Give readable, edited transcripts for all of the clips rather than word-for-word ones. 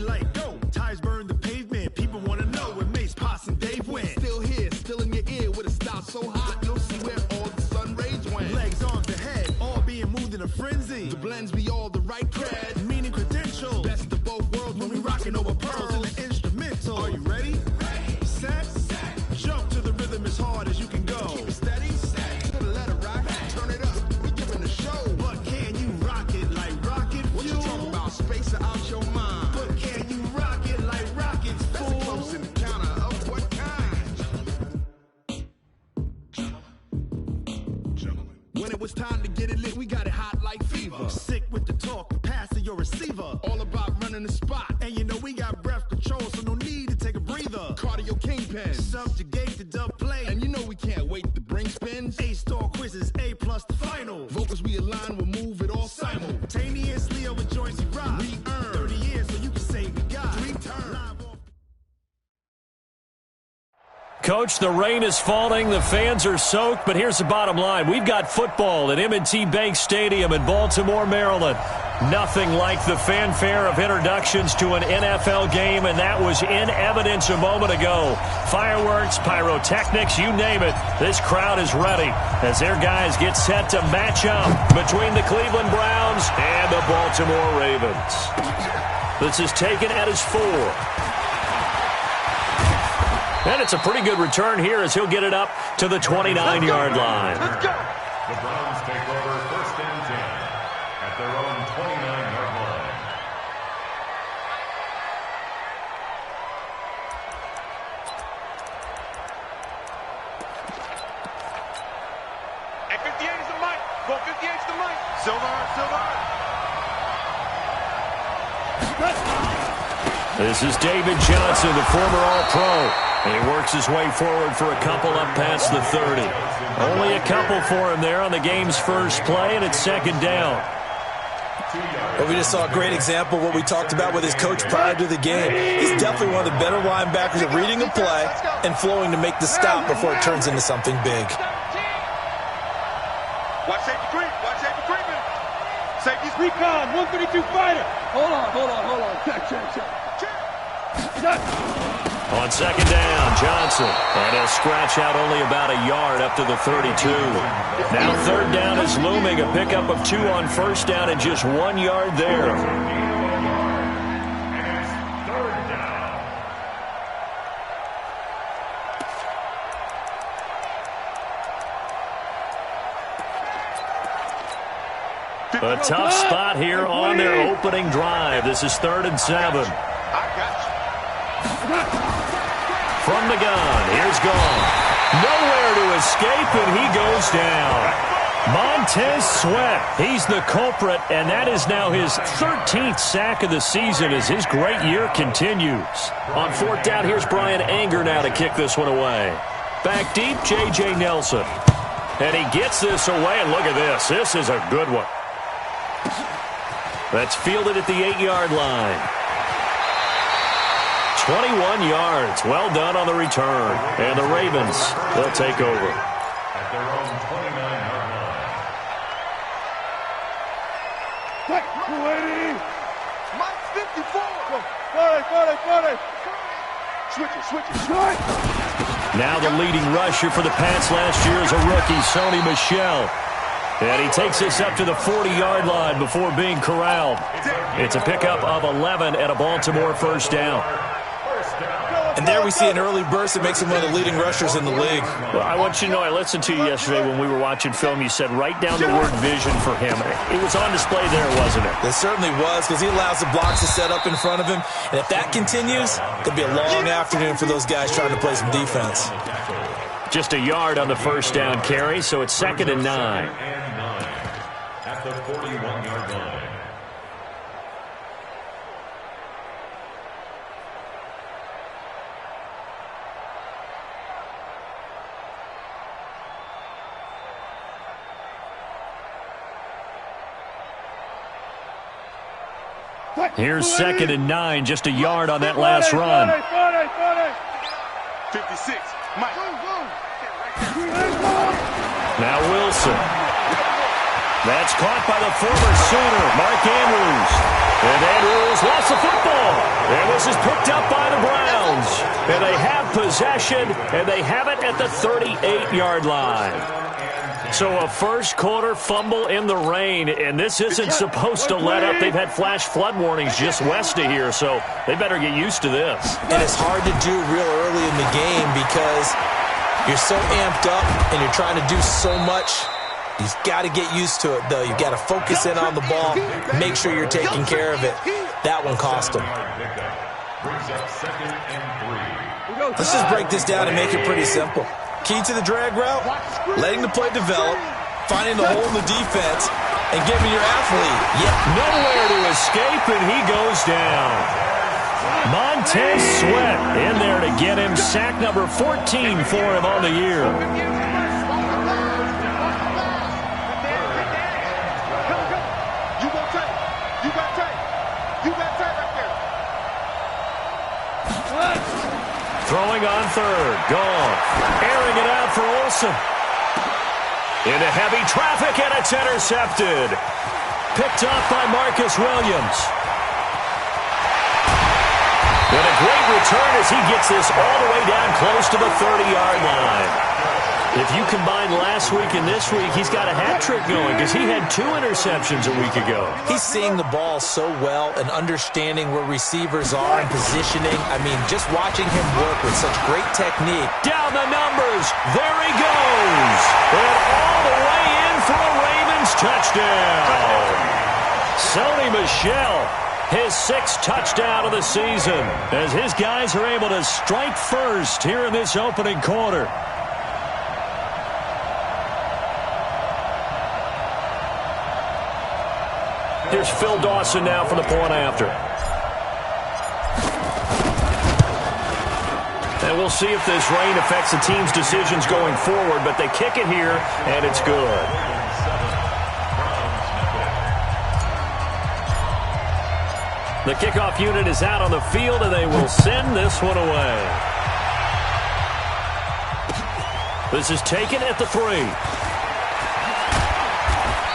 green light, go. Ties burn the pavement. People want to know where Mace, Pops, and Dave went. Still here, still in your ear with a style so hot. No see where all the sun rays went. Legs, arms, and head, all being moved in a frenzy. The blends be all the right cred. Meaning credentials. Best of both worlds When we rockin' over pearls in the instrumental. Are you ready? Set. Jump to the rhythm as hard as you can go. Keep it steady, to the letter rock. Turn it up, we giving the show. But can you rock it like rocket fuel? What you talking about? Space out your mind. But can you rock it like rockets, That's a fool? close encounter of what kind? When it was time to get it lit, we got it hot like fever. Sick with the talk, pass to your receiver. All about running the spot. And you know we got breath control, so no need to take a breather. Cardio kingpin. Subjugate the dub play. And you know we can't wait to bring spins. A-star quizzes, A+ the final. Vocals we align, we'll move it all Simultaneously over joints we rock. We earn 30 years so you can say we got. Return. Coach, the rain is falling, the fans are soaked, but here's the bottom line. We've got football at M&T Bank Stadium in Baltimore, Maryland. Nothing like the fanfare of introductions to an NFL game, and that was in evidence a moment ago. Fireworks, pyrotechnics, you name it. This crowd is ready as their guys get set to match up between the Cleveland Browns and the Baltimore Ravens. This is taken at his 4. And it's a pretty good return here as he'll get it up to the 29-yard line. Let's go. The Browns take over 1st and 10 at their own 29-yard line. And 58 is the mic. Go 58 is the mic. Silver. This is David Johnson, the former All-Pro. And he works his way forward for a couple up past the 30. Only a couple for him there on the game's first play, and it's 2nd down. Well, we just saw a great example of what we talked about with his coach prior to the game. He's definitely one of the better linebackers at reading a play and flowing to make the stop before it turns into something big. Watch safety creep. Safety's recon. 132 fighter. Hold on. Check. On 2nd down, Johnson. And he'll scratch out only about a yard up to the 32. Now 3rd down is looming. A pickup of 2 on 1st down and just 1 yard there. And it's 3rd down. A tough spot here on their opening drive. This is 3rd and 7. From the gun, here's Gone. Nowhere to escape, and he goes down. Montez Sweat, he's the culprit, and that is now his 13th sack of the season as his great year continues. On 4th down, here's Brian Anger now to kick this one away. Back deep, J.J. Nelson. And he gets this away, and look at this. This is a good one. That's fielded at the 8-yard line. 21 yards. Well done on the return. And the Ravens, they'll take over. At their own 29-yard line. Mike 54. Switch it. Now the leading rusher for the Pats last year is a rookie, Sony Michel. And he takes this up to the 40-yard line before being corralled. It's a pickup of 11 at a Baltimore 1st down. And there we see an early burst that makes him one of the leading rushers in the league. Well, I want you to know, I listened to you yesterday when we were watching film. You said write down the word vision for him. It was on display there, wasn't it? It certainly was, because he allows the blocks to set up in front of him. And if that continues, it'll be a long afternoon for those guys trying to play some defense. Just a yard on the 1st down carry, so it's 2nd and 9. At the 41-yard line. Here's 2nd and 9, just a yard on that last run. 56. Mike. Now Wilson. That's caught by the former Sooner, Mark Andrews. And Andrews lost the football. And they have possession, and they have it at the 38-yard line. So a first-quarter fumble in the rain, and this isn't supposed to let up. They've had flash flood warnings just west of here, so they better get used to this. And it's hard to do real early in the game because you're so amped up and you're trying to do so much. You've got to get used to it, though. You've got to focus in on the ball, make sure you're taking care of it. That one cost him. Let's just break this down and make it pretty simple. Key to the drag route, letting the play develop, finding the hole in the defense, and giving your athlete nowhere to escape, and he goes down. Montez Sweat in there to get him. Sack number 14 for him on the year. Throwing on third. Gone. Airing it out for Olsen. Into heavy traffic, and it's intercepted. Picked off by Marcus Williams. And a great return as he gets this all the way down close to the 30-yard line. If you combine last week and this week, he's got a hat trick going because he had 2 interceptions a week ago. He's seeing the ball so well and understanding where receivers are and positioning. I mean, just watching him work with such great technique. Down the numbers. There he goes. And all the way in for a Ravens touchdown. Sony Michel, his 6th touchdown of the season, as his guys are able to strike first here in this opening quarter. Here's Phil Dawson now for the point after. And we'll see if this rain affects the team's decisions going forward, but they kick it here, and it's good. The kickoff unit is out on the field, and they will send this one away. This is taken at the 3.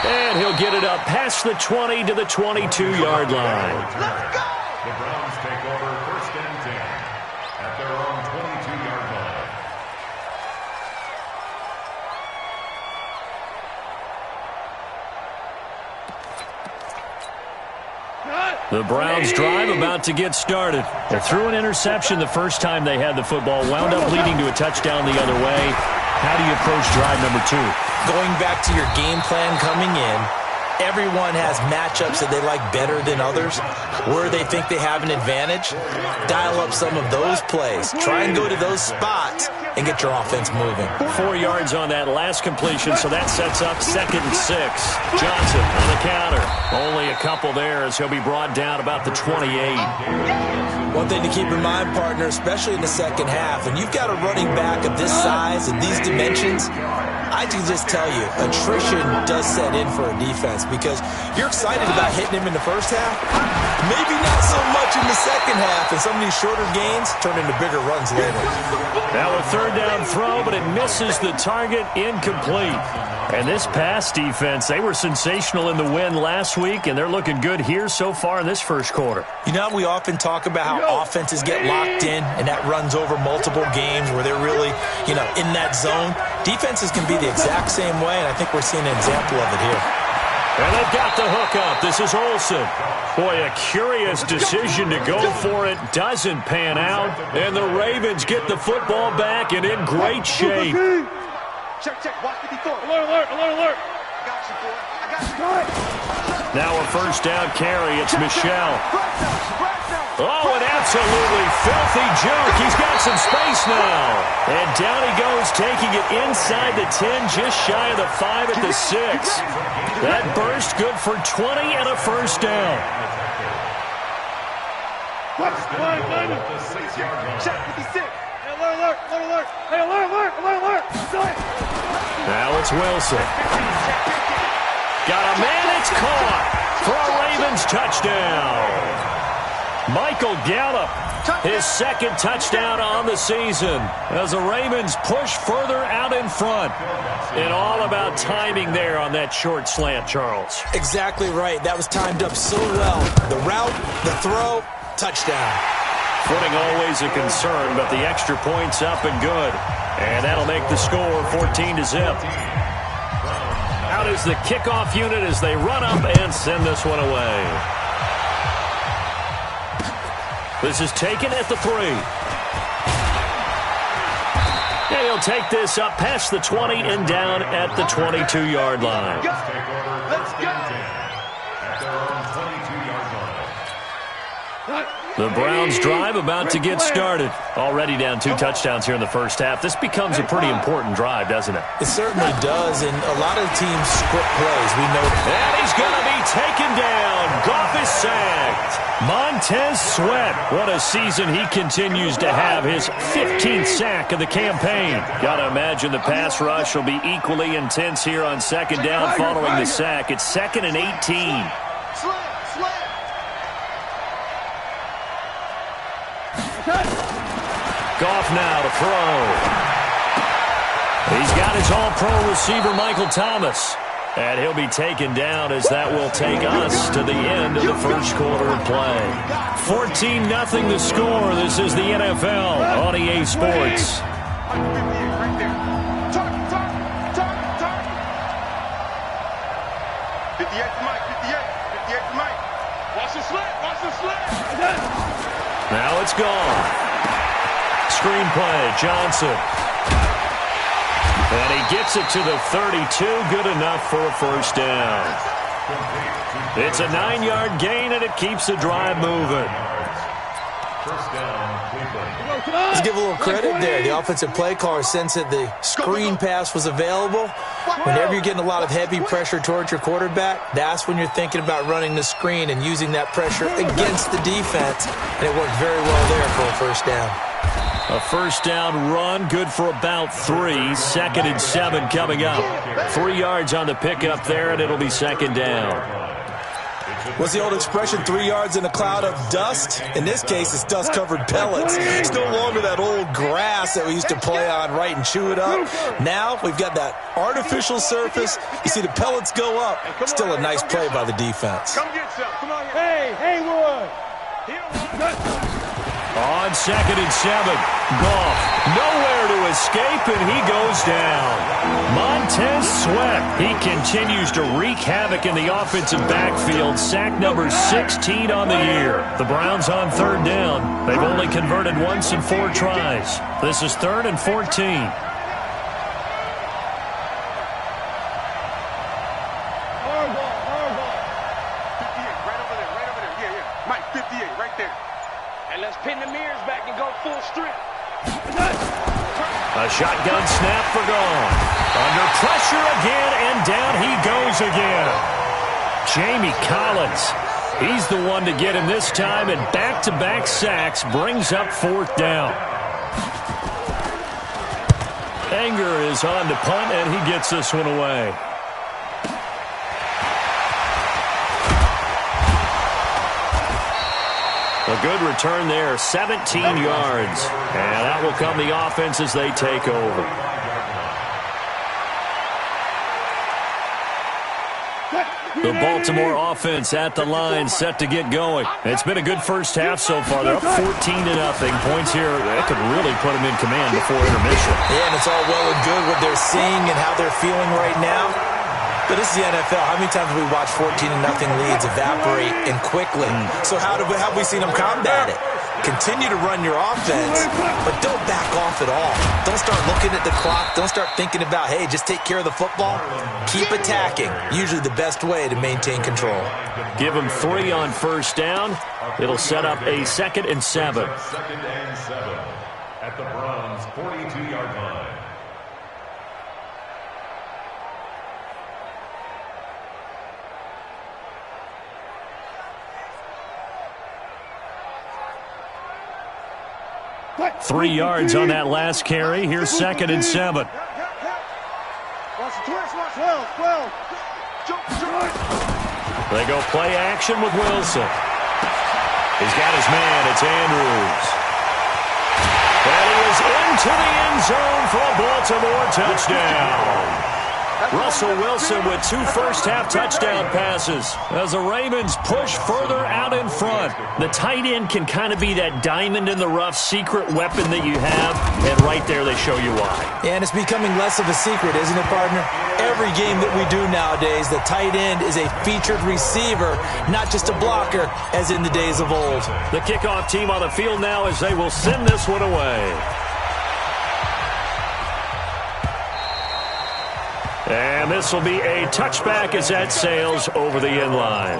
And he'll get it up past the 20 to the 22-yard line. Let's go! The Browns take over 1st and 10 at their own 22-yard line. The Browns drive about to get started. They threw an interception the first time they had the football, wound up leading to a touchdown the other way. How do you approach drive number 2? Going back to your game plan coming in, everyone has matchups that they like better than others, where they think they have an advantage. Dial up some of those plays. Try and go to those spots and get your offense moving. 4 yards on that last completion, so that sets up 2nd and 6. Johnson on the counter. Only a couple there as he'll be brought down about the 28. One thing to keep in mind, partner, especially in the second half, and you've got a running back of this size and these dimensions, I can just tell you, attrition does set in for a defense because you're excited about hitting him in the first half. Maybe not so much in the second half, and some of these shorter gains turn into bigger runs later. Now a 3rd down throw, but it misses the target, incomplete. And this pass defense, they were sensational in the win last week, and they're looking good here so far in this first quarter. You know, we often talk about how offenses get locked in, and that runs over multiple games where they're really, in that zone. Defenses can be the exact same way, and I think we're seeing an example of it here. And they've got the hook up. This is Olsen. Boy, a curious decision to go for it. Doesn't pan out. And the Ravens get the football back and in great shape. Check. Watch 54. Alert. I got you, boy. I got you. Now a 1st down carry. It's Michel. Oh, an absolutely filthy joke. He's got some space now. And down he goes, taking it inside the 10, just shy of the 5 at the 6. That burst good for 20 and a 1st down. Check 56. Alert. Hey, alert. Now it's Wilson. Got a man, it's caught for a Ravens touchdown. Michael Gallup, his 2nd touchdown on the season as the Ravens push further out in front. And all about timing there on that short slant, Charles. Exactly right. That was timed up so well. The route, the throw, touchdown. Footing always a concern, but the extra point's up and good. And that'll make the score 14-0. Out is the kickoff unit as they run up and send this one away. This is taken at the 3. And he'll take this up past the 20 and down at the 22-yard line. Let's go. At their own 22-yard line. The Browns drive about to get started. Already down 2 touchdowns here in the first half. This becomes a pretty important drive, doesn't it? It certainly does, and a lot of teams script plays. We know that. And he's going to be taken down. Goff is sacked. Montez Sweat. What a season he continues to have. His 15th sack of the campaign. Got to imagine the pass rush will be equally intense here on second down following the sack. It's 2nd and 18. Goff now to throw. He's got his all-pro receiver, Michael Thomas. And he'll be taken down as that will take us to the end of the first quarter of play. 14-0 the score. This is the NFL on EA Sports. Right there. Target. 58 to Mike. 58 to Mike. Watch the slant. Now it's gone. Screenplay, Johnson. And he gets it to the 32. Good enough for a first down. It's a 9-yard gain, and it keeps the drive moving. First down, Cleveland. Let's give a little credit there. The offensive play caller sensed that the screen pass was available. Whenever you're getting a lot of heavy pressure towards your quarterback, that's when you're thinking about running the screen and using that pressure against the defense. And it worked very well there for a first down. A first down run, good for about 3. 2nd and 7 coming up. 3 yards on the pickup there, and it'll be second down. What's the old expression, 3 yards in a cloud of dust? In this case, it's dust-covered pellets. It's no longer that old grass that we used to play on, right, and chew it up. Now we've got that artificial surface. You see the pellets go up. Still a nice play by the defense. Come get some. Come on. Hey, Haywood. On 2nd and 7, Goff nowhere to escape, and he goes down. Montez Sweat, he continues to wreak havoc in the offensive backfield. Sack number 16 on the year. The Browns on 3rd down. They've only converted once in 4 tries. This is 3rd and 14. A shotgun snap for Goff. Under pressure again, and down he goes again. Jamie Collins, he's the one to get him this time, and back-to-back sacks brings up 4th down. Anger is on to punt, and he gets this one away. A good return there, 17 yards. And out will come the offense as they take over. The Baltimore offense at the line, set to get going. It's been a good first half so far. They're up 14-0. Points here, that could really put them in command before intermission. Yeah, and it's all well and good what they're seeing and how they're feeling right now. But this is the NFL. How many times have we watched 14-0 leads evaporate and quickly? So how have we seen them combat it? Continue to run your offense, but don't back off at all. Don't start looking at the clock. Don't start thinking about, hey, just take care of the football. Keep attacking. Usually the best way to maintain control. Give them 3 on first down. It'll set up a 2nd and 7. 2nd and 7 at the Browns' 42-yard line. What? 3 yards on that last carry. Here's 2nd and 7. They go play action with Wilson. He's got his man. It's Andrews. And he is into the end zone for a Baltimore touchdown. Russell Wilson with 2 first-half touchdown passes as the Ravens push further out in front. The tight end can kind of be that diamond-in-the-rough secret weapon that you have, and right there they show you why. And it's becoming less of a secret, isn't it, partner? Every game that we do nowadays, the tight end is a featured receiver, not just a blocker, as in the days of old. The kickoff team on the field now as they will send this one away. And this will be a touchback as that sails over the end line.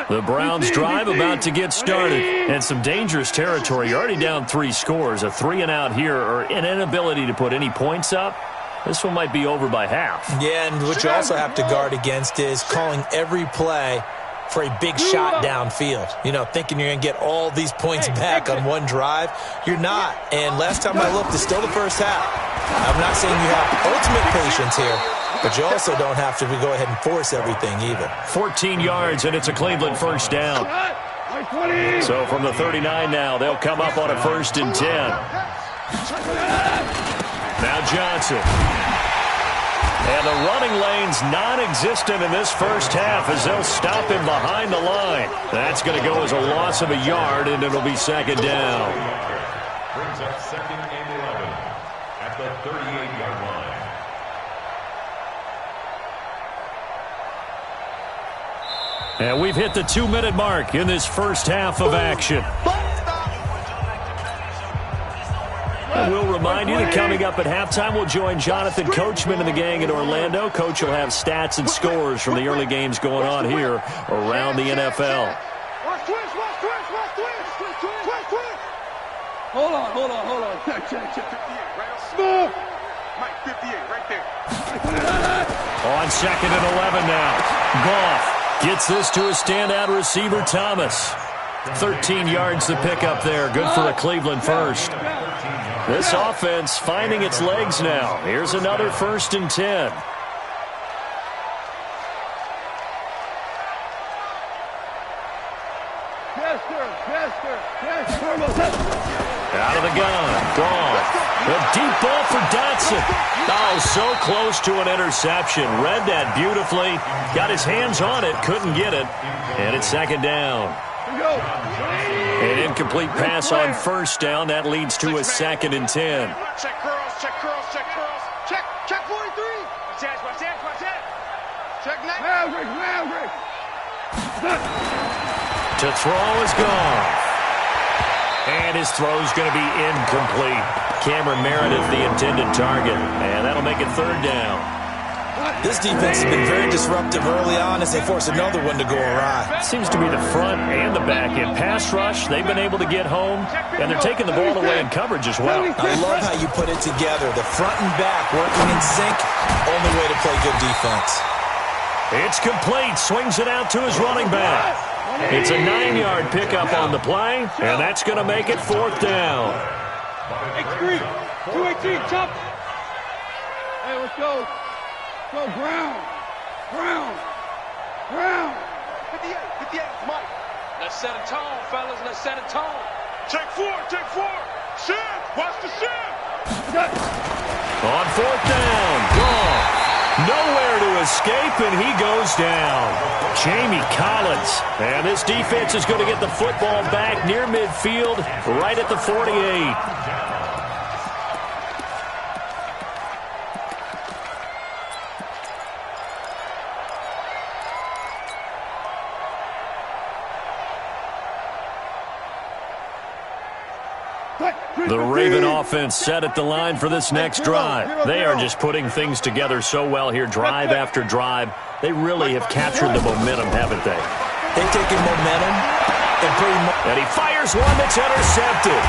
The Browns drive about to get started. And some dangerous territory. You're already down 3 scores. A 3-and-out here or an inability to put any points up. This one might be over by half. Yeah, and what you also have to guard against is calling every play for a big shot downfield. You know, thinking you're going to get all these points back on one drive. You're not. And last time I looked, it's still the first half. I'm not saying you have ultimate patience here, but you also don't have to go ahead and force everything either. 14 yards, and it's a Cleveland first down. So from the 39 now, they'll come up on a 1st and 10. Now Johnson. And the running lane's non-existent in this first half as they'll stop him behind the line. That's going to go as a loss of a yard, and it'll be 2nd down. Brings up 2nd and 11 at the 38-yard line. And we've hit the 2-minute mark in this first half of action. And we'll remind you that coming up at halftime, we'll join Jonathan Coachman and the gang in Orlando. Coach will have stats and scores from the early games going on here around the NFL. Hold on. Check. Smooth. Mike, 58, right there. On 2nd and 11 now. Goff gets this to a standout receiver, Thomas. 13 yards to pick up there. Good for a Cleveland first. This offense finding its legs now. Here's another 1st and 10. Out of the gun. Gone. A deep ball for Dotson. Oh, so close to an interception. Read that beautifully. Got his hands on it. Couldn't get it. And it's 2nd down. An incomplete pass on 1st down. That leads to a 2nd and 10. Check curls. Check 43. Watch that. Check next. Maverick. To throw is gone. And his throw's going to be incomplete. Cameron Meredith, the intended target. And that'll make it 3rd down. This defense has been very disruptive early on as they force another one to go awry. Seems to be the front and the back. In pass rush, they've been able to get home, and they're taking the ball away in coverage as well. I love how you put it together. The front and back working in sync. Only way to play good defense. It's complete. Swings it out to his running back. It's a 9-yard pickup on the play, and that's going to make it 4th down. 218, jump. Hey, let's go. Go, Brown. 58, Mike. Let's set a tone, fellas. Let's set a tone. Check 4. Ship. Watch the ship. On 4th down. Gone. Nowhere to escape, and he goes down. Jamie Collins. And this defense is going to get the football back near midfield, right at the 48. The Raven offense set at the line for this next drive. They are just putting things together so well here, drive after drive. They really have captured the momentum, haven't they? They've taken momentum and pretty much. And he fires one that's intercepted.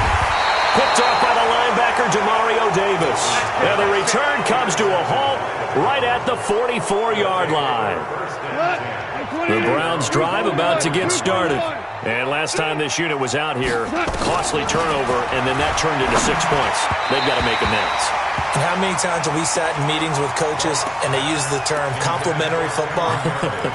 Picked off by the linebacker, Demario Davis. And the return comes to a halt right at the 44-yard line. The Browns drive about to get started. And last time this unit was out here, costly turnover, and then that turned into 6 points. They've got to make amends. And how many times have we sat in meetings with coaches and they use the term complementary football?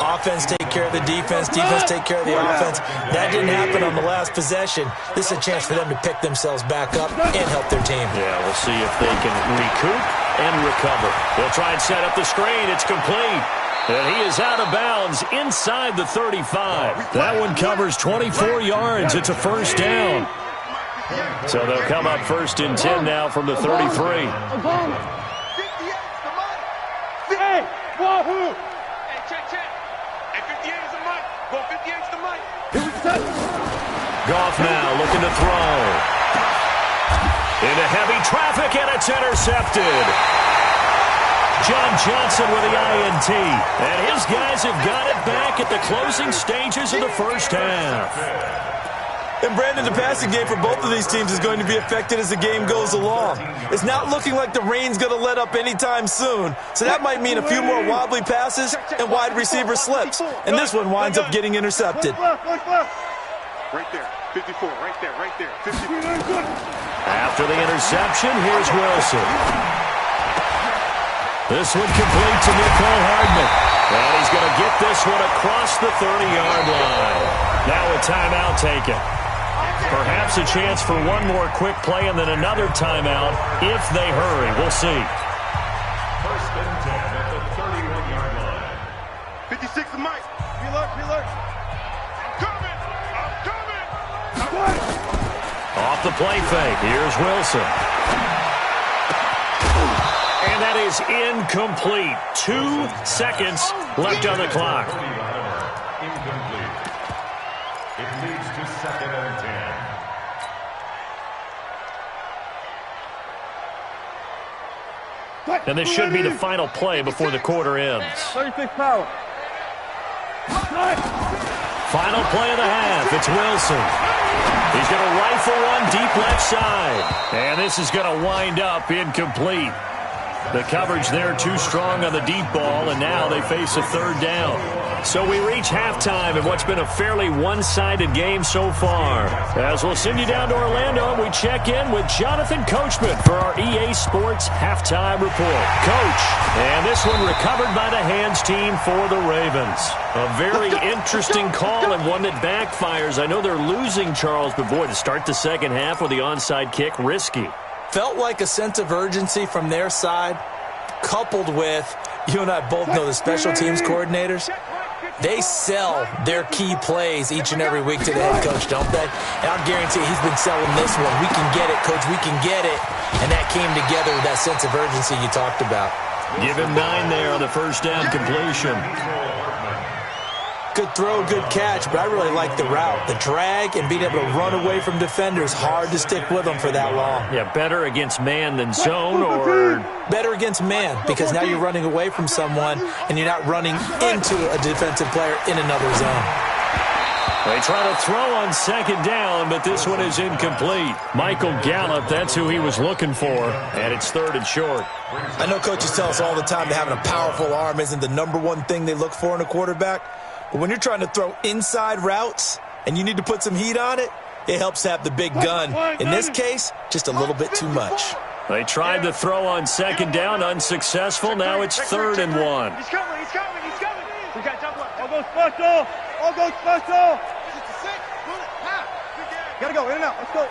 Offense take care of the defense, defense take care of the offense. That didn't happen on the last possession. This is a chance for them to pick themselves back up and help their team. Yeah, we'll see if they can recoup and recover. They'll try and set up the screen. It's complete. And he is out of bounds inside the 35. That one covers 24 yards. It's a first down. So they'll come up first and 10 now from the 33. Hey, wahoo! Hey, check. Hey, 58 is the mic. Go 58 is the mic. Goff now looking to throw. Into heavy traffic, and it's intercepted. John Johnson with the INT. And his guys have got it back at the closing stages of the first half. And Brandon, the passing game for both of these teams is going to be affected as the game goes along. It's not looking like the rain's going to let up anytime soon, so that might mean a few more wobbly passes and wide receiver slips. And this one winds up getting intercepted. Right there, 54, right there, 54. After the interception, here's Wilson. This one complete to Nicole Hardman. And he's going to get this one across the 30-yard line. Now a timeout taken. Perhaps a chance for one more quick play and then another timeout if they hurry. We'll see. First and 10 at the 31-yard line. 56 the mic. Reload. I'm coming. Off the play fake. Here's Wilson. And that is incomplete. 2 seconds left on the clock. Incomplete. It leads to second and 10. And this should be the final play before the quarter ends. 36 power. Final play of the half. It's Wilson. He's going to rifle one deep left side. And this is going to wind up incomplete. The coverage there too strong on the deep ball, and now they face a third down. So we reach halftime in what's been a fairly one-sided game so far. As we'll send you down to Orlando, we check in with Jonathan Coachman for our EA Sports Halftime Report. Coach, and this one recovered by the hands team for the Ravens. A very interesting call and one that backfires. I know they're losing Charles, but boy, to start the second half with the onside kick, risky. Felt like a sense of urgency from their side, coupled with, you and I both know the special teams coordinators, they sell their key plays each and every week to the head coach, don't they? And I'll guarantee he's been selling this one. We can get it, coach, we can get it. And that came together with that sense of urgency you talked about. Give him 9 there on the first down completion. Good throw, good catch, but I really like the route. The drag and being able to run away from defenders, hard to stick with them for that long. Yeah, better against man than zone, or? Better against man, because now you're running away from someone and you're not running into a defensive player in another zone. They try to throw on second down, but this one is incomplete. Michael Gallup, that's who he was looking for, and it's third and short. I know coaches tell us all the time that having a powerful arm isn't the number one thing they look for in a quarterback. But when you're trying to throw inside routes and you need to put some heat on it, it helps to have the big gun. In this case, just a little bit too much. They tried to throw on second down, unsuccessful. Now it's 3rd and 1. He's coming. We got jump left. All go special. Gotta go, in and out. Let's go.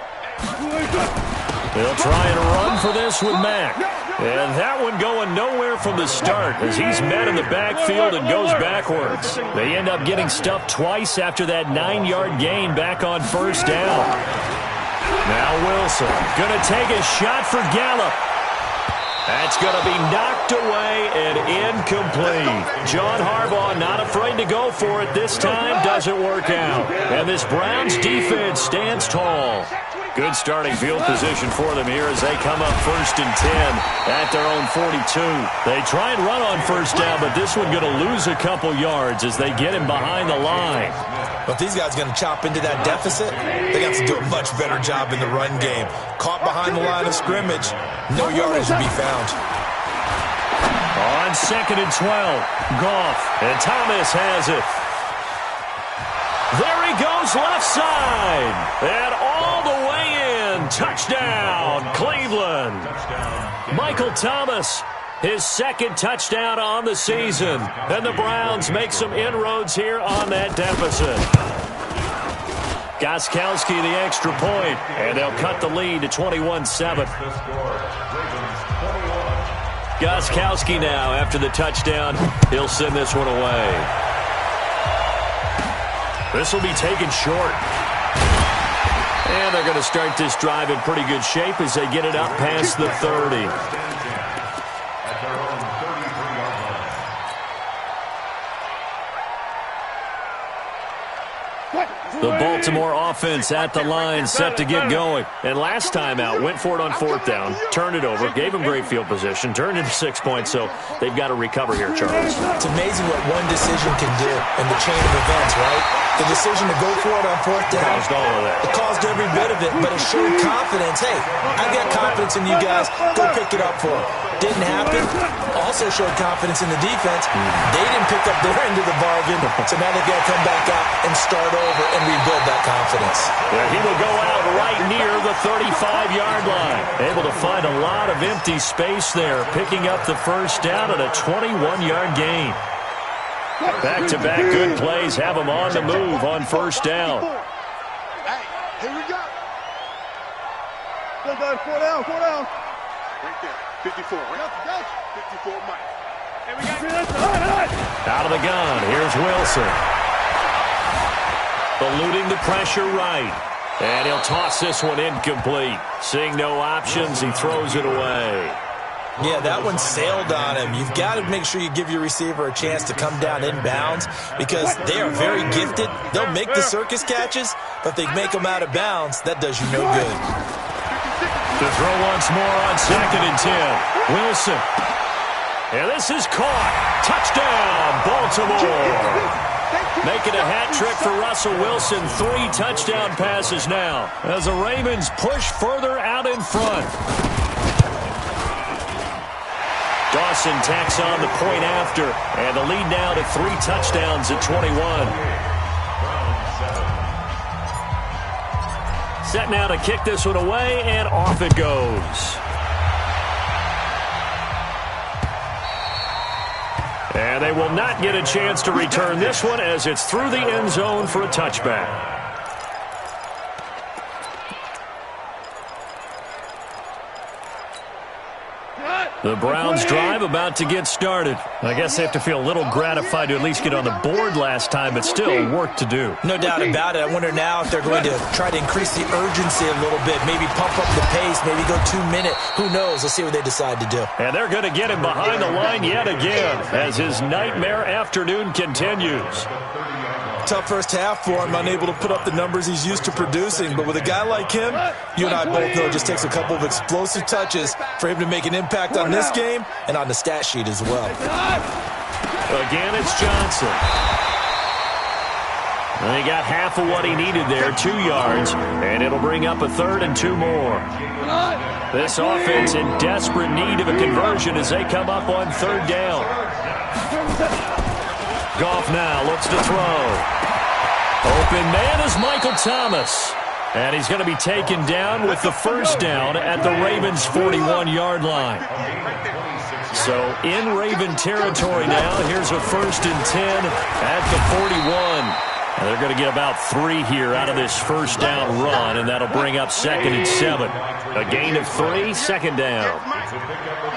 They'll try and run for this with Mack. And that one going nowhere from the start as he's met in the backfield and goes backwards. They end up getting stuffed twice after that 9-yard gain back on first down. Now Wilson going to take a shot for Gallup. That's going to be knocked away and incomplete. John Harbaugh not afraid to go for it this time. Doesn't work out. And this Browns defense stands tall. Good starting field position for them here as they come up 1st and 10 at their own 42. They try and run on first down, but this one going to lose a couple yards as they get him behind the line. But these guys going to chop into that deficit, they got to do a much better job in the run game. Caught behind the line of scrimmage, no yardage to be found. On 2nd and 12, Goff, and Thomas has it. There he goes left side, and all the way in. Touchdown, Cleveland. Michael Thomas, his 2nd touchdown on the season. And the Browns make some inroads here on that deficit. Gostkowski the extra point, and they'll cut the lead to 21-7. Gostkowski now, after the touchdown, he'll send this one away. This will be taken short. And they're going to start this drive in pretty good shape as they get it up past the 30. The Baltimore offense at the line, set to get going. And last time out, went for it on 4th down, turned it over, gave them great field position, turned into 6 points, so they've got to recover here, Charles. It's amazing what one decision can do in the chain of events, right? The decision to go for it on 4th down. Caused all of that. It caused every bit of it, but it showed confidence. Hey, I've got confidence in you guys. Go pick it up for it. Didn't happen. Also showed confidence in the defense. They didn't pick up their end of the bargain, so now they've got to come back out and start over and rebuild that confidence. Yeah, he will go out right near the 35-yard line. Able to find a lot of empty space there, picking up the first down at a 21-yard gain. Back-to-back good plays have him on the move on 1st down. Hey, here we go. Go, guys, 4 down, 4 down. Right there. 54, right? 54, Mike. Hey, we got Out of the gun, here's Wilson. Eluding the pressure right. And he'll toss this one incomplete. Seeing no options, he throws it away. Yeah, that one sailed on him. You've got to make sure you give your receiver a chance to come down inbounds because they are very gifted. They'll make the circus catches, but if they make them out of bounds, that does you no good. To throw once more on 2nd and 10. Wilson. And this is caught. Touchdown, Baltimore. Making a hat trick for Russell Wilson. 3 touchdown passes now as the Ravens push further out in front. Dawson tacks on the point after, and the lead now to 3 touchdowns at 21. Set now to kick this one away, and off it goes. And they will not get a chance to return this one as it's through the end zone for a touchback. The Browns drive about to get started. I guess they have to feel a little gratified to at least get on the board last time, but still work to do. No doubt about it. I wonder now if they're going to try to increase the urgency a little bit, maybe pump up the pace, maybe go 2-minute. Who knows? Let's see what they decide to do. And they're going to get him behind the line yet again as his nightmare afternoon continues. Tough first half for him, unable to put up the numbers he's used to producing. But with a guy like him, you and I both know it just takes a couple of explosive touches for him to make an impact on this game and on the stat sheet as well. Again, it's Johnson. And he got half of what he needed there, 2 yards, and it'll bring up a 3rd and 2 more. This offense in desperate need of a conversion as they come up on 3rd down. Goff now looks to throw. Open man is Michael Thomas. And he's going to be taken down with the first down at the Ravens' 41-yard line. So in Raven territory now, here's a 1st and 10 at the 41. And they're going to get about 3 here out of this first down run, and that'll bring up 2nd and 7. A gain of 3, 2nd down. Keep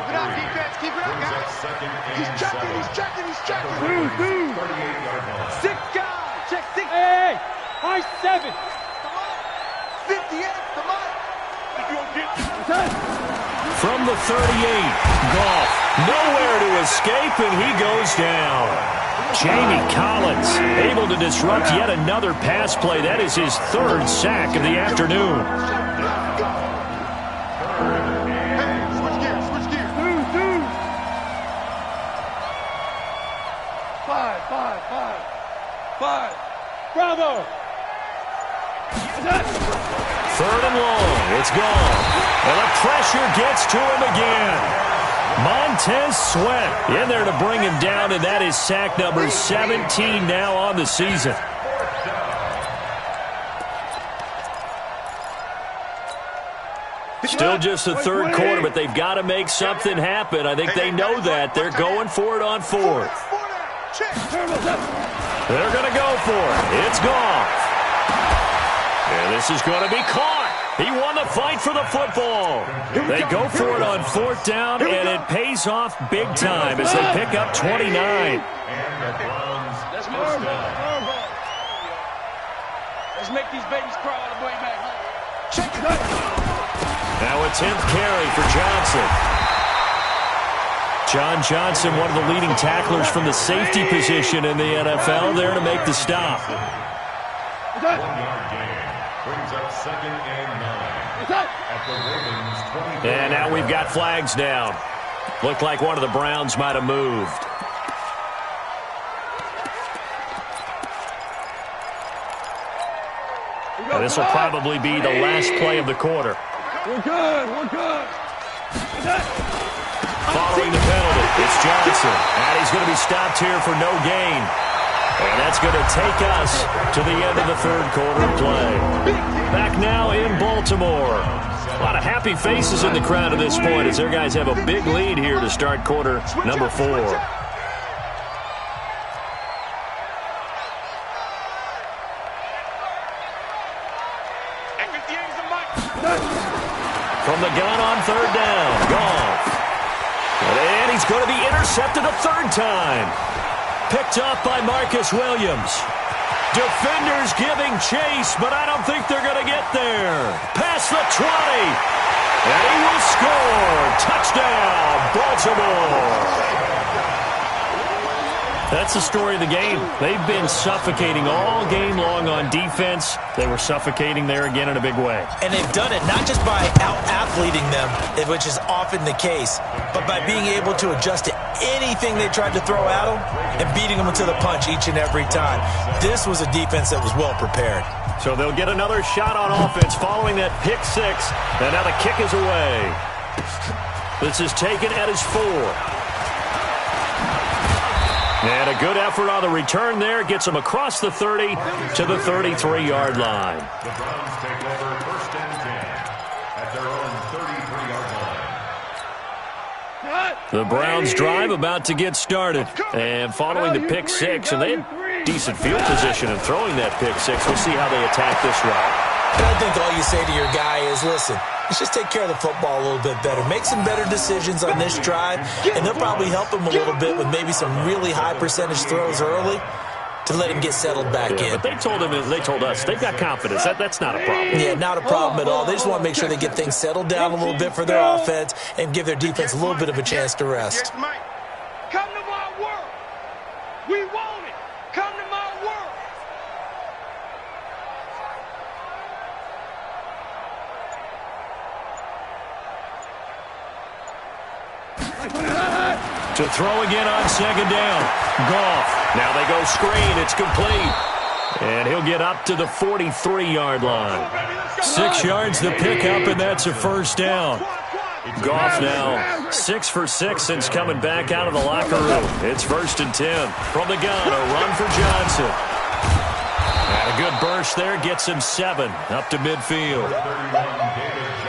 it up, defense. Keep it up, guys. He's checking, he's checking, he's checking. 6 guys. Check 6. Hey, high 7. 58, come on. If you don't get From the 38, Goff nowhere to escape, and he goes down. Jamie Collins able to disrupt yet another pass play. That is his 3rd sack of the afternoon. Switch gears, switch gears. 5. Bravo. 3rd and long. It's gone. And the pressure gets to him again. Montez Sweat in there to bring him down, and that is sack number 17 now on the season. Still just the third quarter, but they've got to make something happen. I think they know that. They're going for it on fourth. They're going to go for it. It's Goff. And this is going to be caught. He won the fight for the football. They go for it on fourth down, and it pays off big time as they pick up 29. Let's move. Let's make these babies crawl all the way back home. Check it out. Now a 10th carry for Johnson. John Johnson, one of the leading tacklers from the safety position in the NFL, there to make the stop. 1 yard gain brings up 2nd and 9 at the Ravens 20. And now we've got flags down. Looked like one of the Browns might have moved. And this will probably be the last play of the quarter. We're good. Following the penalty, it's Johnson. And he's going to be stopped here for no gain. And that's going to take us to the end of the third quarter play. Back now in Baltimore. A lot of happy faces in the crowd at this point as their guys have a big lead here to start quarter number 4. From the gun on third down, Goff. And he's going to be intercepted a third time. Picked up by Marcus Williams. Defenders giving chase, but I don't think they're going to get there. Past the 20. And he will score. Touchdown, Baltimore. That's the story of the game. They've been suffocating all game long on defense. They were suffocating there again in a big way. And they've done it not just by out-athleting them, which is often the case, but by being able to adjust to anything they tried to throw at them and beating them to the punch each and every time. This was a defense that was well prepared. So they'll get another shot on offense following that pick 6. And now the kick is away. This is taken at his 4. And a good effort on the return there. Gets him across the 30 to the 33-yard line. The Browns take over 1st and 10 at their own 33-yard line. The Browns drive about to get started. And following the pick 6, and they had decent field position in throwing that pick 6. We'll see how they attack this route. And I think all you say to your guy is, listen, let's just take care of the football a little bit better. Make some better decisions on this drive, and they'll probably help him a little bit with maybe some really high percentage throws early to let him get settled back in. But they told us, they've got confidence. That's not a problem. Yeah, not a problem at all. They just want to make sure they get things settled down a little bit for their offense and give their defense a little bit of a chance to rest. Come to my world. We want it. Come to my world. To throw again on second down. Goff. Now they go screen. It's complete. And he'll get up to the 43-yard line. 6 yards to pick up, and that's a first down. Goff now 6 for 6 since coming back out of the locker room. It's 1st and 10. From the gun, a run for Johnson. And a good burst there gets him 7 up to midfield.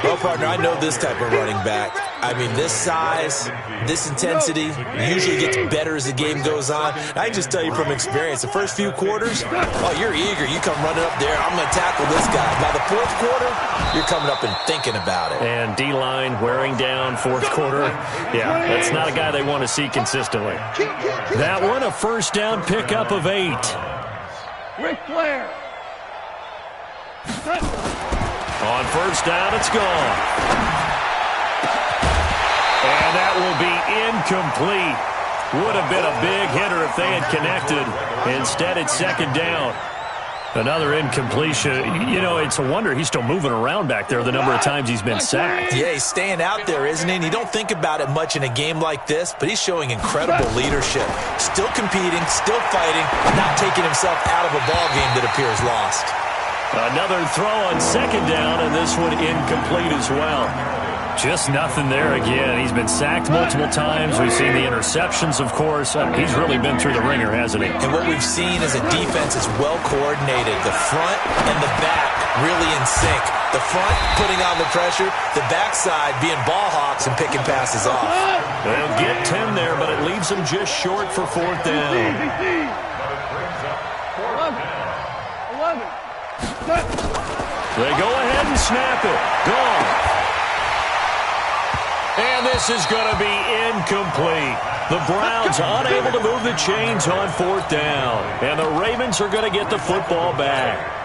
Well, partner, I know this type of running back. I mean, this size, this intensity usually gets better as the game goes on. I can just tell you from experience, the first few quarters, oh, you're eager. You come running up there, I'm going to tackle this guy. By the 4th quarter, you're coming up and thinking about it. And D-line wearing down 4th quarter. Yeah, that's not a guy they want to see consistently. That one, a first down pickup of 8. Ric Flair. On first down, it's gone. And that will be incomplete. Would have been a big hitter if they had connected. Instead, it's second down. Another incompletion. You know, it's a wonder he's still moving around back there the number of times he's been sacked. Yeah, he's staying out there, isn't he? And you don't think about it much in a game like this, but he's showing incredible leadership. Still competing, still fighting, not taking himself out of a ball game that appears lost. Another throw on second down, and this one incomplete as well. Just nothing there again. He's been sacked multiple times. We've seen the interceptions, of course. He's really been through the ringer, hasn't he? And what we've seen is a defense that's well coordinated. The front and the back really in sync. The front putting on the pressure, the backside being ball hawks and picking passes off. They'll get 10 there, but it leaves them just short for fourth down. 11. They go ahead and snap it. Gone. And this is going to be incomplete. The Browns unable to move the chains on fourth down. And the Ravens are going to get the football back.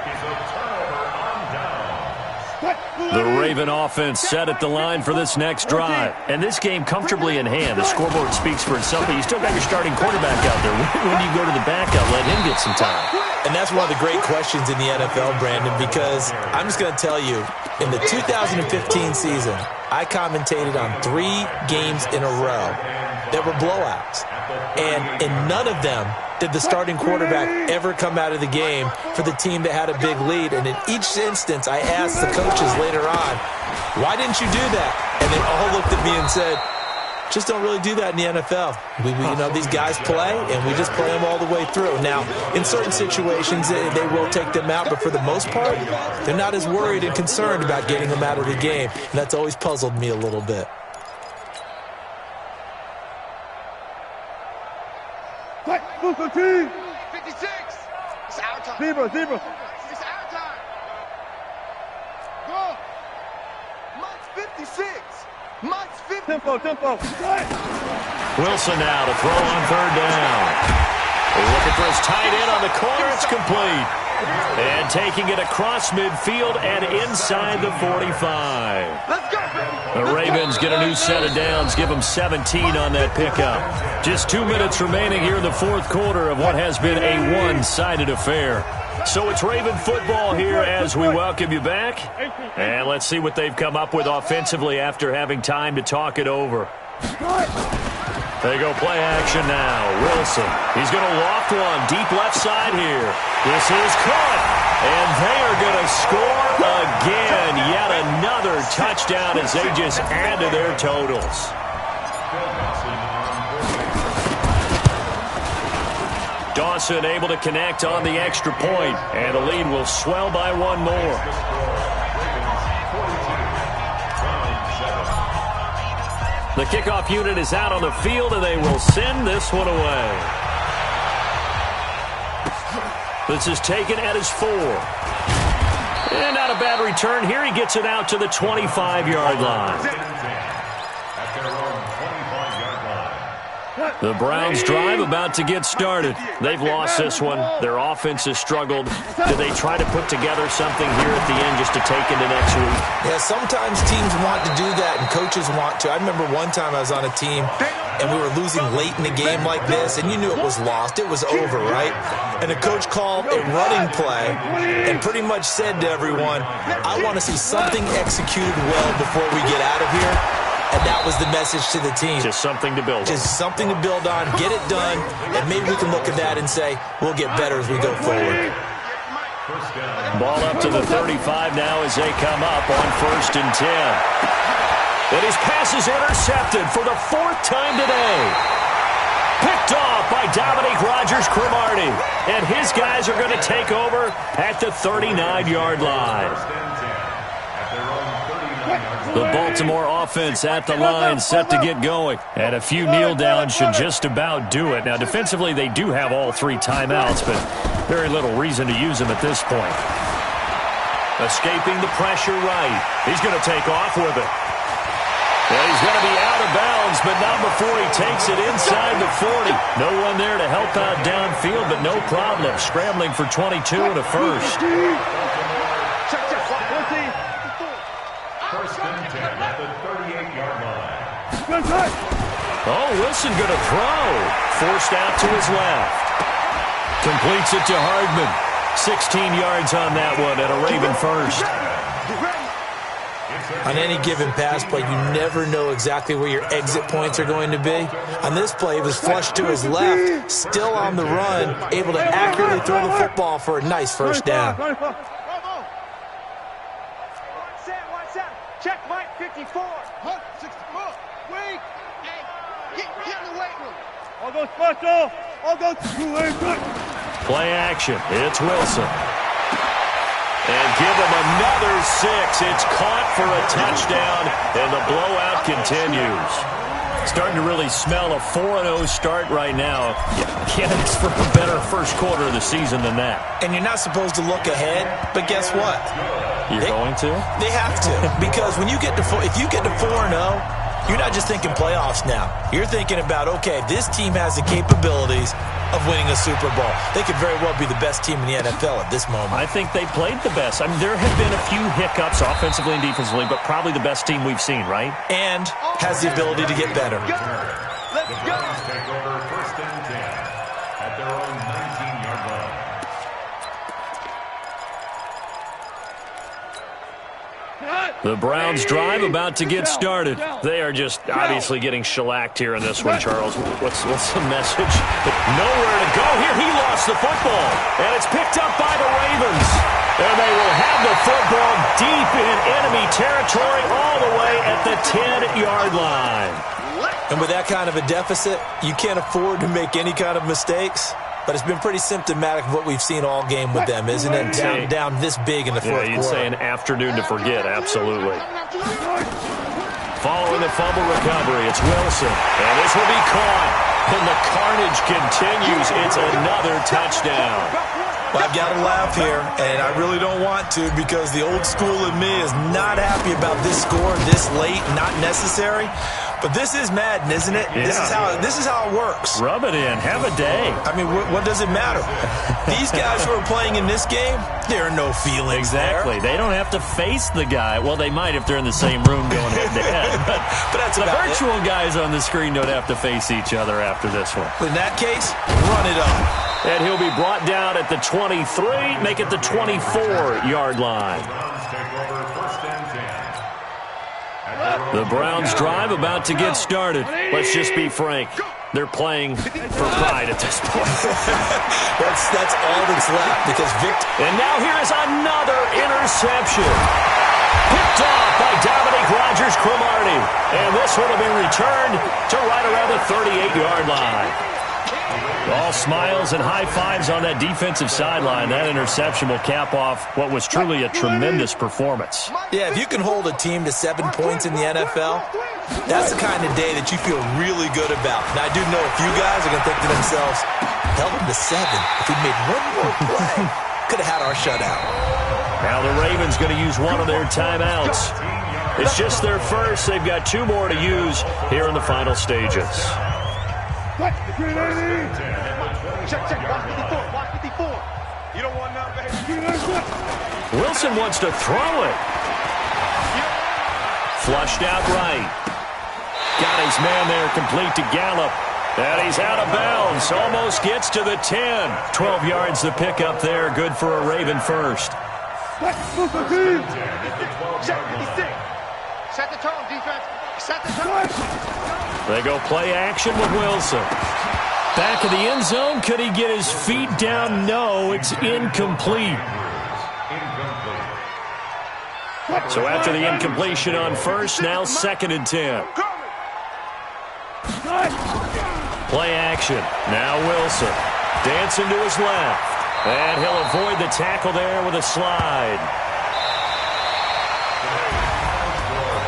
The Raven offense set at the line for this next drive. And this game comfortably in hand. The scoreboard speaks for itself, but you still got your starting quarterback out there. When do you go to the backup, let him get some time? And that's one of the great questions in the NFL, Brandon, because I'm just going to tell you, in the 2015 season, I commentated on 3 games in a row that were blowouts. And in none of them did the starting quarterback ever come out of the game for the team that had a big lead. And in each instance, I asked the coaches later on, why didn't you do that? And they all looked at me and said, just don't really do that in the NFL. You know, these guys play, and we just play them all the way through. Now, in certain situations, they will take them out, but for the most part, they're not as worried and concerned about getting them out of the game. And that's always puzzled me a little bit. Booker team. 56. It's our time. Zebra. It's our time. Go. Mike's 56. Mike's 50. Tempo. Wilson now to throw on third down. Looking for his tight end on the corner. It's complete. And taking it across midfield and inside the 45. Let's go. The Ravens get a new set of downs, give them 17 on that pickup. Just 2 minutes remaining here in the fourth quarter of what has been a one-sided affair. So it's Raven football here as we welcome you back. And let's see what they've come up with offensively after having time to talk it over. They go play action now. Wilson, he's going to loft one deep left side here. This is caught. And they are going to score again. Yet another touchdown as they just add to their totals. Dawson able to connect on the extra point, and the lead will swell by one more. The kickoff unit is out on the field, and they will send this one away. This is taken at his 4. And not a bad return here. He gets it out to the 25-yard line. The Browns drive about to get started. They've lost this one. Their offense has struggled. Do they try to put together something here at the end just to take into next week? Yeah, sometimes teams want to do that and coaches want to. I remember one time I was on a team and we were losing late in a game like this, and you knew it was lost. It was over, right? And the coach called a running play and pretty much said to everyone, I want to see something executed well before we get out of here. And that was the message to the team. Just something to build on. Just something to build on, get it done, and maybe we can look at that and say, we'll get better as we go forward. Ball up to the 35 now as they come up on 1st and 10. And his pass is intercepted for the 4th time today. Picked off by Dominique Rodgers-Cromartie. And his guys are going to take over at the 39-yard line. The Baltimore offense at the line set to get going. And a few kneel downs should just about do it. Now, defensively, they do have all 3 timeouts, but very little reason to use them at this point. Escaping the pressure right. He's going to take off with it. And he's going to be out of bounds, but not before he takes it inside the 40. No one there to help out downfield, but no problem. Scrambling for 22 and a first. Oh, Wilson going to throw. Forced out to his left. Completes it to Hardman. 16 yards on that one and a Raven first. On any given pass play, you never know exactly where your exit points are going to be. On this play, it was flushed to his left, still on the run, able to accurately throw the football for a nice first down. Check. Check Mike 54. Hunt 64. Wait. Hey, get in the weight room. I'll go special. I'll go to Play action. It's Wilson. And give him another 6. It's caught for a touchdown, and the blowout continues. Starting to really smell a 4-0 start right now. Candidates for a better first quarter of the season than that. And you're not supposed to look ahead, but guess what? You're going to? They have to, because when you get to if you get to 4-0, you're not just thinking playoffs now. You're thinking about, okay, this team has the capabilities of winning a Super Bowl. They could very well be the best team in the NFL at this moment. I think they played the best. I mean, there have been a few hiccups offensively and defensively, but probably the best team we've seen, right? And has the ability to get better. Let's The go. Browns take over 1st and 10 at their own 19-yard line. The Browns drive about to get started. They are just obviously getting shellacked here in this one, Charles. What's the message? Nowhere to go here. He lost the football, and it's picked up by the Ravens. And they will have the football deep in enemy territory all the way at the 10-yard line. And with that kind of a deficit, you can't afford to make any kind of mistakes. But it's been pretty symptomatic of what we've seen all game with them, isn't it? Down this big in the fourth Yeah, you'd quarter. say an afternoon to forget, absolutely. Following the fumble recovery, it's Wilson. And this will be caught. And the carnage continues. It's another touchdown. Well, I've got to laugh here, and I really don't want to because the old school in me is not happy about this score this late, not necessary. But this is Madden, isn't it? Yeah. This is how it works. Rub it in. Have a day. I mean, what does it matter? These guys who are playing in this game, there are no feelings Exactly. there. They don't have to face the guy. Well, they might if they're in the same room going head-to-head. But that's The about it. virtual guys on the screen don't have to face each other after this one. In that case, run it up. And he'll be brought down at the 23, make it the 24-yard line. Browns take over 1st and 10 at their own The Browns drive about to get started. Let's just be frank. They're playing for pride at this point. That's all that's left because Victor. And now here is another interception. Picked off by Dominique Rodgers-Cromartie. And this one will be returned to right around the 38-yard line. All smiles and high fives on that defensive sideline. That interception will cap off what was truly a tremendous performance. Yeah, if you can hold a team to 7 points in the NFL, that's the kind of day that you feel really good about. Now, I do know a few guys are going to think to themselves, held them to 7. If we made one more play, could have had our shutout. Now the Ravens going to use one of their timeouts. It's just their first. They've got 2 more to use here in the final stages. Check. Watch 54. Watch 54. You don't want none, baby. Wilson wants to throw it. Flushed out right. Got his man there complete to Gallup. And he's out of bounds. Almost gets to the 10. 12 yards to pick up there. Good for a Raven first. Check 56. Set the tone, defense. Set the tone. They go play action with Wilson. Back of the end zone. Could he get his feet down? No, it's incomplete. So after the incompletion on first, now 2nd and 10. Play action. Now Wilson. Dancing to his left. And he'll avoid the tackle there with a slide.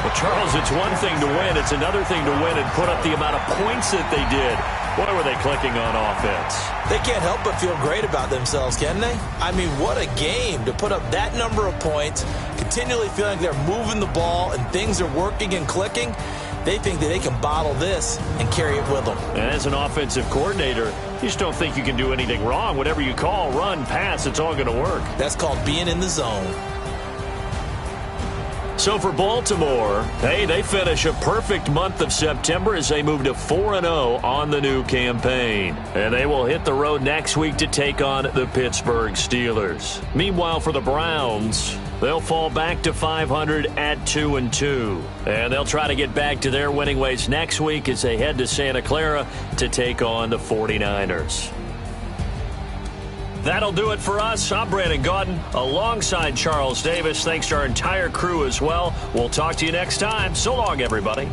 Well, Charles, it's one thing to win. It's another thing to win and put up the amount of points that they did. What were they clicking on offense? They can't help but feel great about themselves, can they? I mean, what a game to put up that number of points, continually feeling they're moving the ball and things are working and clicking. They think that they can bottle this and carry it with them. And as an offensive coordinator, you just don't think you can do anything wrong. Whatever you call, run, pass, it's all going to work. That's called being in the zone. So for Baltimore, hey, they finish a perfect month of September as they move to 4-0 on the new campaign. And they will hit the road next week to take on the Pittsburgh Steelers. Meanwhile, for the Browns, they'll fall back to 500 at 2-2. And they'll try to get back to their winning ways next week as they head to Santa Clara to take on the 49ers. That'll do it for us. I'm Brandon Gaudin alongside Charles Davis. Thanks to our entire crew as well. We'll talk to you next time. So long, everybody.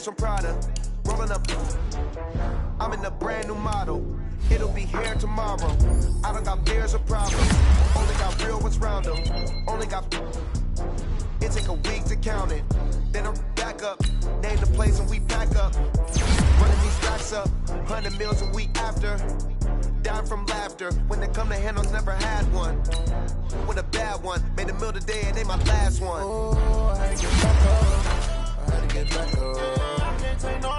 From Prada, rolling up. I'm in a brand new model. It'll be here tomorrow. I don't got fears or problems. Only got real ones round them. Only got. It take a week to count it. Then I'm back up. Name the place and we pack up. Running these racks up. 100 meals a week after. Dying from laughter. When it come to handles, never had one. With a bad one. Made a meal today and they my last one. Oh, I had to get back up. I had to get back up. Take no,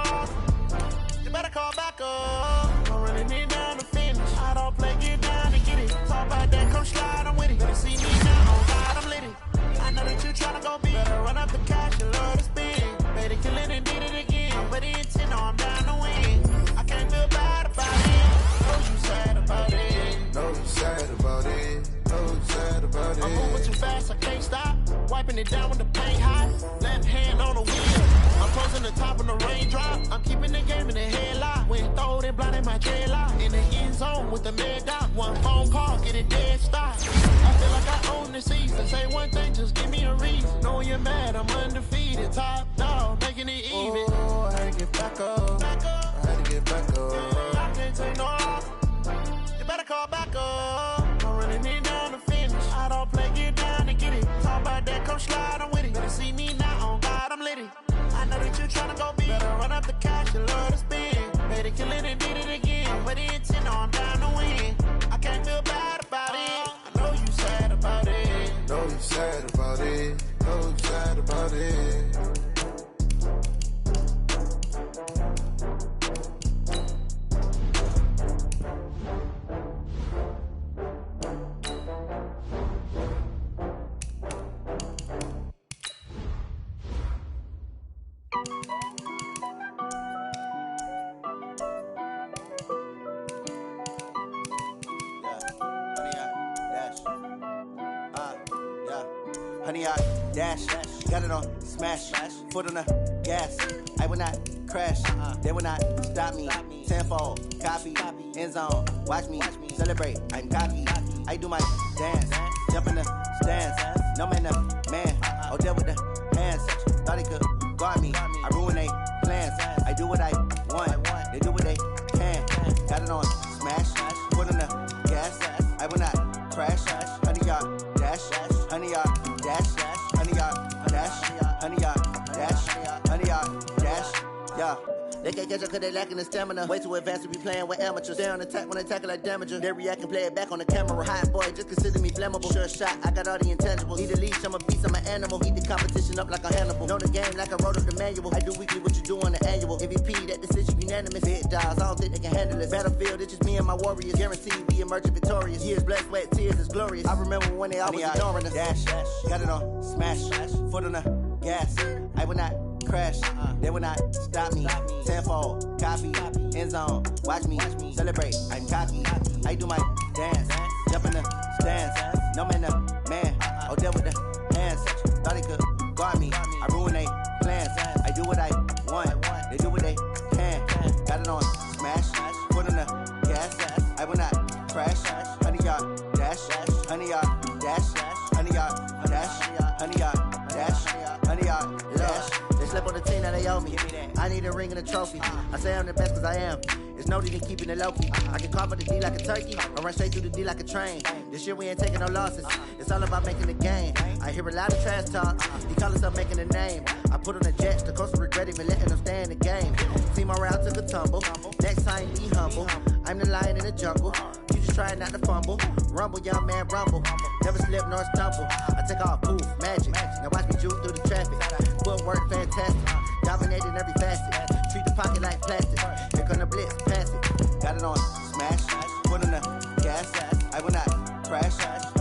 you better call back up. I'm running it down to finish. I don't play, get down to get it. Talk about that, come slide, I'm with it. Better see me now, oh God, I'm lit it. I know that you tryna go big. Better run up the cash, you love to spend. Better kill it and did it again. But the intent, no, I'm down to win. I can't feel bad about it. No, you sad about it. No, you sad about it. No, you sad about it. I'm moving too fast, I can't stop. Wiping it down with the paint hot. Left hand on the wheel. I'm closing the top on the raindrop. I'm keeping the game in the headlock. When throwed and blinded my dreadlock. In the end zone with the mad dot. One phone call, get it dead stop. I feel like I own the season. Say one thing, just give me a reason. Knowing you're mad, I'm undefeated. Top dog, making it even. Oh, I had to get back up. I had to get back up. I can't take no off. You better call back up. I'm running it down to finish. I don't play, get down and get it. Talk about that, come slide, I'm with it. Better see me now, on God, I'm lit it. I know that you tryna go big. Better run up the cash, you love to spend. Better kill it and did it again. But the intent, no, I'm down to win. I can't feel bad about it. I know you sad about it. Know you sad about it. Know you sad about it. Honey, I dash, got it on smash, foot on the gas. I will not crash, they will not stop me. Tenfold, copy, end zone, watch me celebrate. I'm cocky, I do my dance, jump in the stands. No man, man, oh, there with the hand section. Thought he could guard me. I ruin they plans. I do what I want. They do what they can. Got it on smash. Put on the gas. I will not crash. 100-yard dash. 100-yard dash. 100-yard dash. 100-yard dash. 100-yard dash. Yeah. They can't catch up cause they lacking the stamina. Way too advanced to be playing with amateurs. Stay on attack when they tackle like damager. They react and play it back on the camera. Hot boy, just consider me flammable. Sure shot, I got all the intangibles. Need a leash, I'm a beast, I'm an animal. Heat the competition up like a Hannibal. Know the game like I wrote up the manual. I do weekly what you do on the annual. MVP, that decision unanimous. Hit dials, I don't think they can handle it. Battlefield, it's just me and my warriors. Guaranteed we emerging victorious. Years, blood, sweat, tears, it's glorious. I remember when they always ignoring us. Dash, got it on smash. Foot on the gas. I will not crash. They will not stop me. Tenfold, copy, end zone. Watch me celebrate. I'm cocky. I do my dance. Jump in the stands. No man, the man. Oh, there with the hands. Thought he could guard me. I ruin they plans. I do what I want. They do what they can. Got it on smash. Put on the gas. I will not crash. 100-yard dash. 100-yard dash. 100-yard dash. 100-yard dash. 100-yard dash. They slept on the team, now they owe me. I need a ring and a trophy. I say I'm the best cause I am. It's no need in keeping it low-key. I can carve up the D like a turkey, or run straight through the D like a train. This year we ain't taking no losses. It's all about making the game. I hear a lot of trash talk. He call himself making a name. I put on the Jets, the coach regret even letting them stay in the game. Team morale took a tumble. Next time be humble. I'm the lion in the jungle. You just trying not to fumble. Rumble, young man, rumble. Never slip nor stumble. I take off, poof, magic. Now watch me juke through the traffic. Footwork fantastic. Dominating every facet. Treat the pocket like plastic. Here come the blitz, pass it. Got it on smash. Put on the gas. I will not crash.